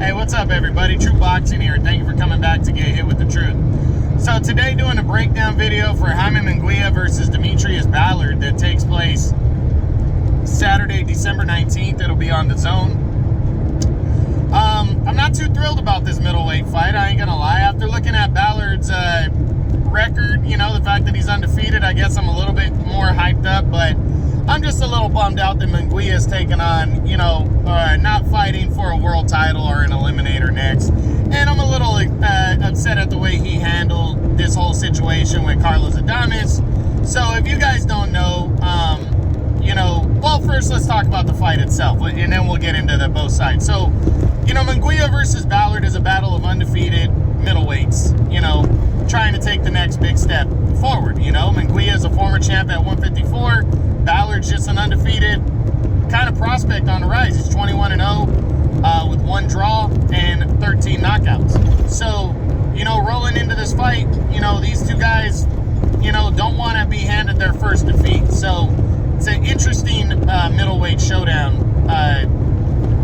Hey, what's up, everybody? True Boxing here. Thank you for coming back to get hit with the truth. So today, doing a breakdown video for Jaime Munguia versus Demetrius Ballard that takes place Saturday, December 19th. It'll be on DAZN. I'm not too thrilled about this middleweight fight. I ain't gonna lie. After looking at Ballard's record, you know, the fact that he's undefeated, I guess I'm a little bit more hyped up, but I'm just a little bummed out that Munguia is taking on, you know, not fighting for a world title or an eliminator next. And I'm a little upset at the way he handled this whole situation with Carlos Adames. So if you guys don't know, you know, well, first let's talk about the fight itself, and then we'll get into the both sides. So, you know, Munguia versus Ballard is a battle of undefeated middleweights, you know, trying to take the next big step forward. You know, Munguia is a former champ at 154. Ballard's just an undefeated kind of prospect on the rise. He's 21-0 with 1 draw and 13 knockouts. So, you know, rolling into this fight, you know, these two guys, you know, don't want to be handed their first defeat. So it's an interesting middleweight showdown,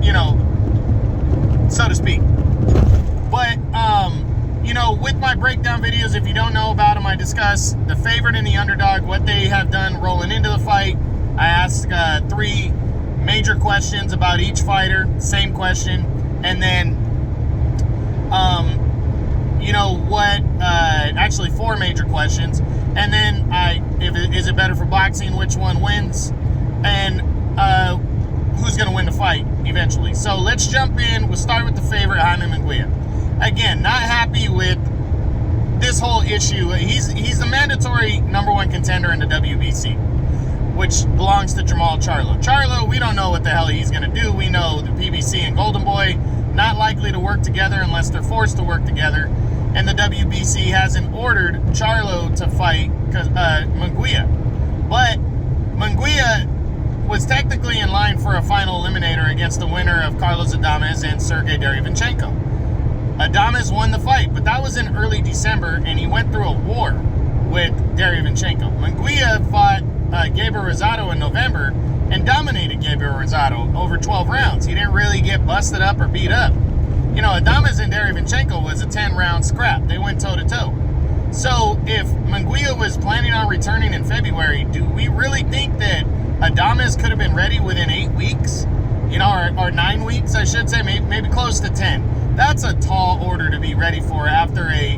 you know, so to speak. But, you know, with my breakdown videos, if you don't know about them, I discuss the favorite and the underdog, what they have done rolling into the fight. I ask 3 major questions about each fighter, same question, and then, you know, actually 4 major questions, and then is it better for boxing, which one wins, and who's going to win the fight eventually. So let's jump in. We'll start with the favorite, Jaime Munguia. Again, not happy with this whole issue. He's the mandatory #1 contender in the WBC, which belongs to Jamal Charlo. Charlo, we don't know what the hell he's going to do. We know the PBC and Golden Boy not likely to work together unless they're forced to work together. And the WBC hasn't ordered Charlo to fight Munguia. But Munguia was technically in line for a final eliminator against the winner of Carlos Adames and Sergey Derevyanchenko. Adames won the fight, but that was in early December, and he went through a war with Derevyanchenko. Munguia fought Gabriel Rosado in November and dominated Gabriel Rosado over 12 rounds. He didn't really get busted up or beat up. You know, Adames and Derevyanchenko was a 10-round scrap. They went toe-to-toe. So if Munguia was planning on returning in February, do we really think that Adames could have been ready within 8 weeks? You know, or 9 weeks, I should say, maybe close to 10. That's a tall order to be ready for after a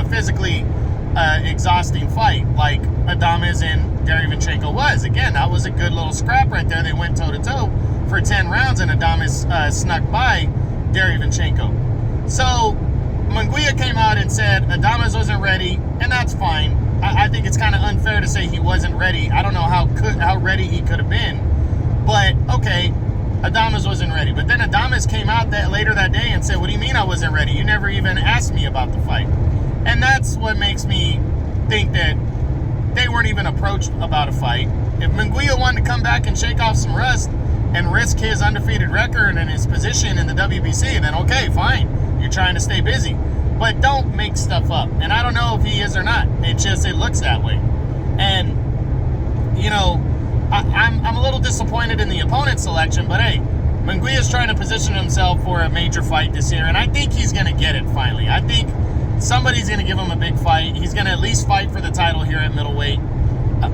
physically exhausting fight like Adames and Derevyanchenko was. Again, that was a good little scrap right there. They went toe-to-toe for 10 rounds, and Adames snuck by Derevyanchenko. So Munguia came out and said Adames wasn't ready, and that's fine. I think it's kind of unfair to say he wasn't ready. I don't know how ready he could have been, but okay, Adames wasn't ready. But then Adames came out later that day and said, what do you mean I wasn't ready? You never even asked me about the fight. And that's what makes me think that they weren't even approached about a fight. If Munguia wanted to come back and shake off some rust and risk his undefeated record and his position in the WBC, then okay, fine. You're trying to stay busy. But don't make stuff up. And I don't know if he is or not. It looks that way. And, you know, I'm a little disappointed in the opponent selection, but hey, Munguia's trying to position himself for a major fight this year, and I think he's going to get it finally. I think somebody's going to give him a big fight. He's going to at least fight for the title here at middleweight.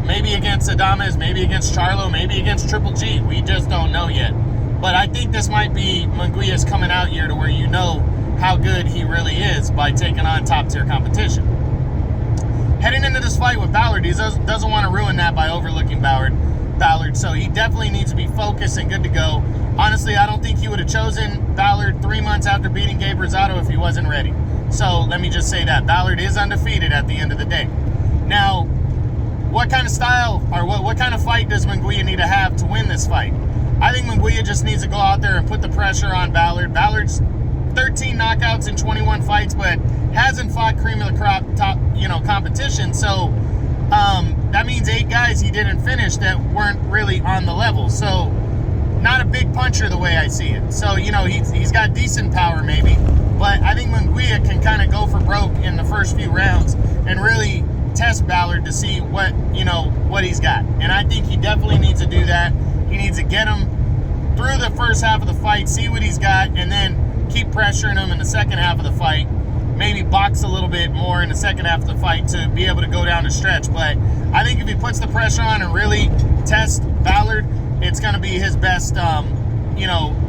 Maybe against Adames, maybe against Charlo, maybe against Triple G. We just don't know yet. But I think this might be Munguia's coming out year to where you know how good he really is by taking on top-tier competition. Heading into this fight with Ballard, he doesn't want to ruin that by overlooking Ballard, so he definitely needs to be focused and good to go. Honestly, I don't think he would have chosen Ballard 3 months after beating Gabe Rosado if he wasn't ready. So let me just say that. Ballard is undefeated at the end of the day. Now, what kind of style or what kind of fight does Munguia need to have to win this fight? I think Munguia just needs to go out there and put the pressure on Ballard. Ballard's 13 knockouts in 21 fights, but hasn't fought cream of the crop top, you know, competition. So that means 8 guys he didn't finish that weren't really on the level. So not a big puncher the way I see it. So, you know, he's got decent power maybe, but I think Munguia can kind of go for broke in the first few rounds and really test Ballard to see what he's got. And I think he definitely needs to do that. He needs to get him through the first half of the fight, see what he's got, and then keep pressuring him in the second half of the fight, maybe box a little bit more in the second half of the fight to be able to go down the stretch. But I think if he puts the pressure on and really tests Ballard, it's going to be his best,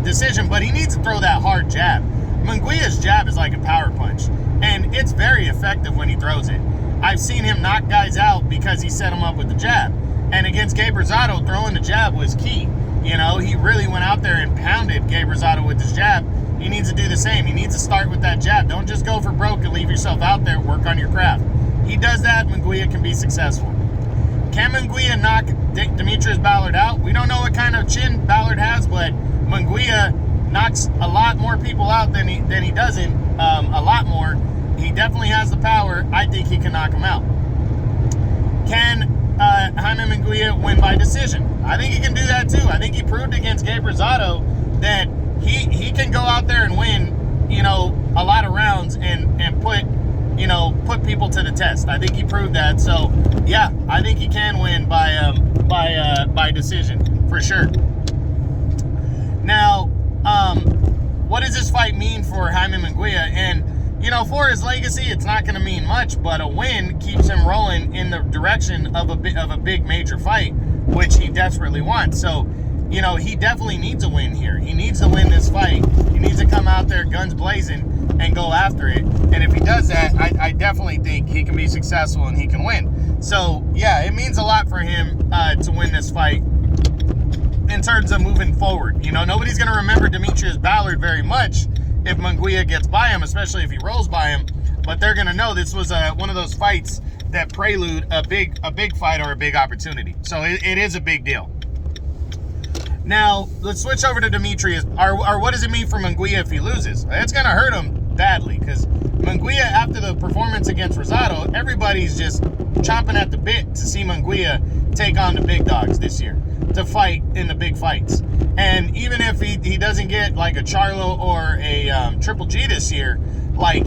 decision. But he needs to throw that hard jab. Munguia's jab is like a power punch, and it's very effective when he throws it. I've seen him knock guys out because he set them up with the jab. And against Gabe Rosado, throwing the jab was key. He really went out there and pounded Gabe Rosado with his jab. He needs to do the same. He needs to start with that jab. Don't just go for broke and leave yourself out there. Work on your craft. He does that, Munguia can be successful. Can Munguia knock Demetrius Ballard out? We don't know what kind of chin Ballard has, but Munguia knocks a lot more people out than he doesn't. A lot more. He definitely has the power. I think he can knock him out. Can Jaime Munguia win by decision? I think he can do that too. I think he proved against Gabe Rosado that he can go out there and win, a lot of rounds and put people to the test. I think he proved that. So yeah, I think he can win by decision for sure. Now, what does this fight mean for Jaime Munguia? And for his legacy, it's not going to mean much, but a win keeps him rolling in the direction of a big major fight, which he desperately wants. So, he definitely needs a win here. He needs to win this fight. He needs to come out there guns blazing and go after it. And if he does that, I definitely think he can be successful and he can win. So, yeah, it means a lot for him to win this fight in terms of moving forward. Nobody's going to remember Demetrius Ballard very much if Munguia gets by him, especially if he rolls by him. But they're going to know this was one of those fights that prelude a big fight or a big opportunity. So it is a big deal. Now, let's switch over to Demetrius. Or what does it mean for Munguia if he loses? It's going to hurt him badly because Munguia, after the performance against Rosado, everybody's just chomping at the bit to see Munguia take on the big dogs this year, to fight in the big fights. And even if he doesn't get like a Charlo or a Triple G this year, like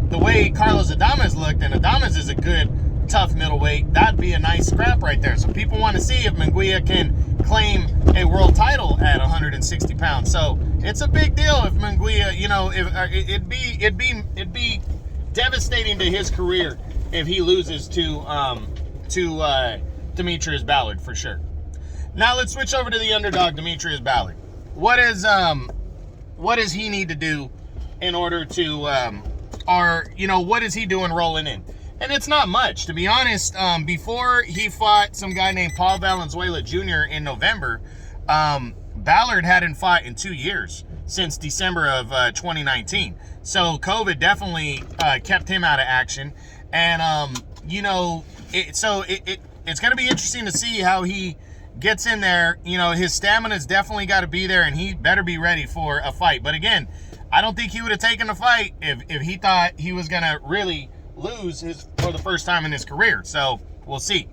the way Carlos Adames looked, and Adames is a good, tough middleweight, that'd be a nice scrap right there. So people want to see if Munguia can claim a world title at 160 pounds. So it's a big deal if Munguia, it'd be devastating to his career if he loses to Demetrius Ballard for sure. Now let's switch over to the underdog, Demetrius Ballard. What does he need to do in order to, what is he doing rolling in? And it's not much, to be honest. Before he fought some guy named Paul Valenzuela Jr. in November, Ballard hadn't fought in 2 years, since December of 2019. So COVID definitely kept him out of action. And, it's going to be interesting to see how he gets in there. His stamina's definitely got to be there, and he better be ready for a fight. But again, I don't think he would have taken the fight if he thought he was going to really lose for the first time in his career. So we'll see.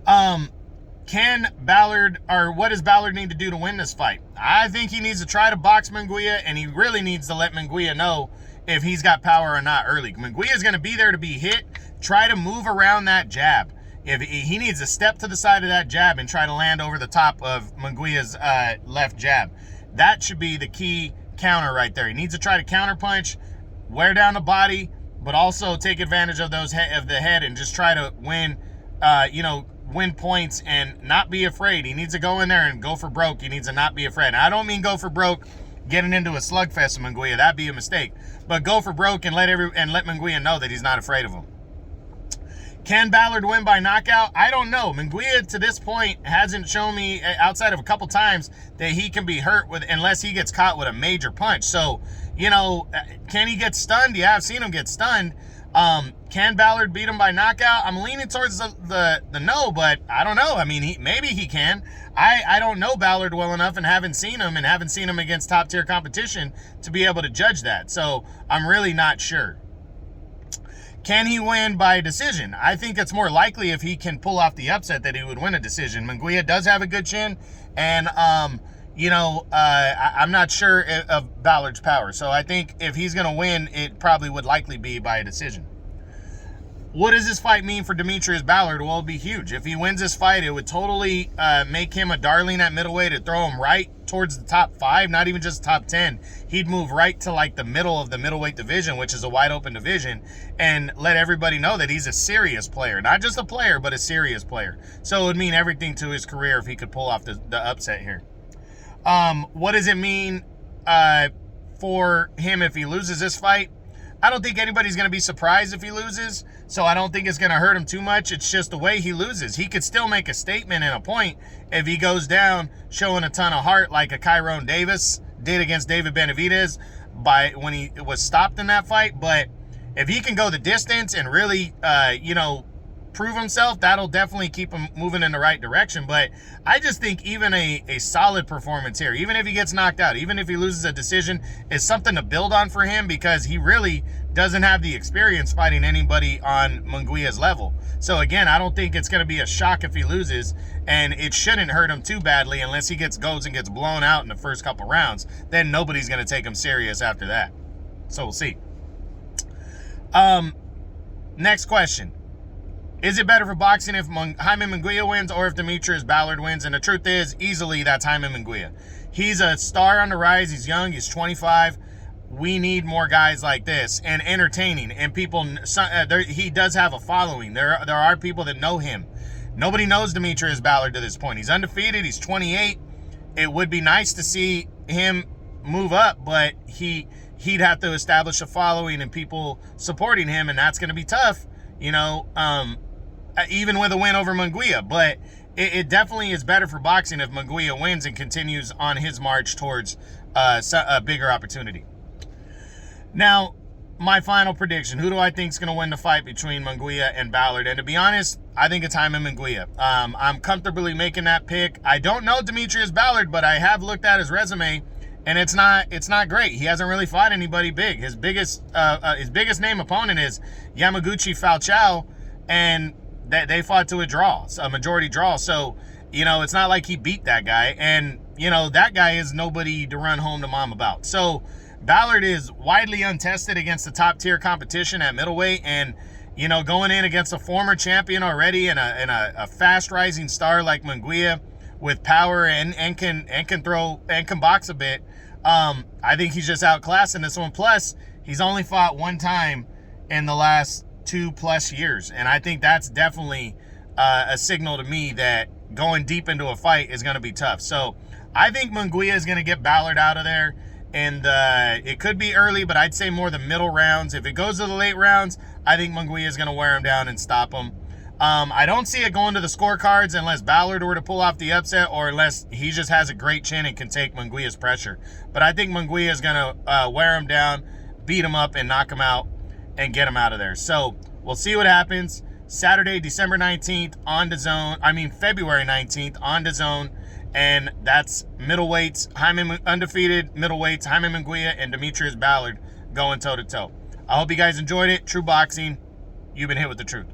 Can Ballard, or what does Ballard need to do to win this fight? I think he needs to try to box Munguia, and he really needs to let Munguia know if he's got power or not early. Munguia is going to be there to be hit. Try to move around that jab. If he needs to step to the side of that jab and try to land over the top of Munguia's left jab. That should be the key counter right there. He needs to try to counter punch, wear down the body, but also take advantage of the head and just try to win, win points and not be afraid. He needs to go in there and go for broke. He needs to not be afraid. And I don't mean go for broke getting into a slugfest with Munguia. That'd be a mistake. But go for broke and let Munguia know that he's not afraid of him. Can Ballard win by knockout? I don't know. Munguia to this point hasn't shown me, outside of a couple times, that he can be hurt unless he gets caught with a major punch. So, can he get stunned? Yeah, I've seen him get stunned. Can Ballard beat him by knockout? I'm leaning towards the no, but I don't know. I mean, maybe he can. I don't know Ballard well enough and haven't seen him against top tier competition to be able to judge that. So I'm really not sure. Can he win by decision? I think it's more likely if he can pull off the upset that he would win a decision. Munguia does have a good chin, and I'm not sure of Ballard's power. So I think if he's going to win, it probably would likely be by a decision. What does this fight mean for Demetrius Ballard? Well, it'd be huge. If he wins this fight, it would totally make him a darling at middleweight. It'd throw him right towards the top 5, not even just top 10. He'd move right to like the middle of the middleweight division, which is a wide open division, and let everybody know that he's a serious player. Not just a player, but a serious player. So it would mean everything to his career if he could pull off the upset here. What does it mean for him if he loses this fight? I don't think anybody's going to be surprised if he loses, so I don't think it's going to hurt him too much. It's just the way he loses. He could still make a statement and a point if he goes down showing a ton of heart like a Kyron Davis did against David Benavidez when he was stopped in that fight. But if he can go the distance and really, prove himself, that'll definitely keep him moving in the right direction. But I just think even a solid performance here, even if he gets knocked out, even if he loses a decision, is something to build on for him, because he really doesn't have the experience fighting anybody on Munguia's level. So again, I don't think it's going to be a shock if he loses, and it shouldn't hurt him too badly unless he goes and gets blown out in the first couple rounds. Then nobody's going to take him serious after that. So we'll see. Next question. Is it better for boxing if Jaime Munguia wins or if Demetrius Ballard wins? And the truth is, easily, that's Jaime Munguia. He's a star on the rise. He's young. He's 25. We need more guys like this, and entertaining. And people, he does have a following. There are people that know him. Nobody knows Demetrius Ballard to this point. He's undefeated. He's 28. It would be nice to see him move up, but he'd have to establish a following and people supporting him, and that's going to be tough, even with a win over Munguia. But it definitely is better for boxing if Munguia wins and continues on his march towards a bigger opportunity. Now, my final prediction. Who do I think is going to win the fight between Munguia and Ballard? And to be honest, I think it's Jaime Munguia. I'm comfortably making that pick. I don't know Demetrius Ballard, but I have looked at his resume, and it's not great. He hasn't really fought anybody big. His biggest name opponent is Yamaguchi Falcao, and they fought to a majority draw. So, it's not like he beat that guy. And, that guy is nobody to run home to mom about. So, Ballard is widely untested against the top-tier competition at middleweight. And, going in against a former champion already and a fast-rising star like Munguia with power and can throw and can box a bit, I think he's just outclassed in this one. Plus, he's only fought one time in the last 2+ years. And I think that's definitely a signal to me that going deep into a fight is going to be tough. So I think Munguia is going to get Ballard out of there. And it could be early, but I'd say more the middle rounds. If it goes to the late rounds, I think Munguia is going to wear him down and stop him. I don't see it going to the scorecards unless Ballard were to pull off the upset, or unless he just has a great chin and can take Munguia's pressure. But I think Munguia is going to wear him down, beat him up, and knock him out and get him out of there. So we'll see what happens. Saturday, December 19th on DAZN. February 19th on DAZN. And that's middleweights, undefeated middleweights, Jaime Munguia and Demetrius Ballard going toe-to-toe. I hope you guys enjoyed it. True Boxing, you've been hit with the truth.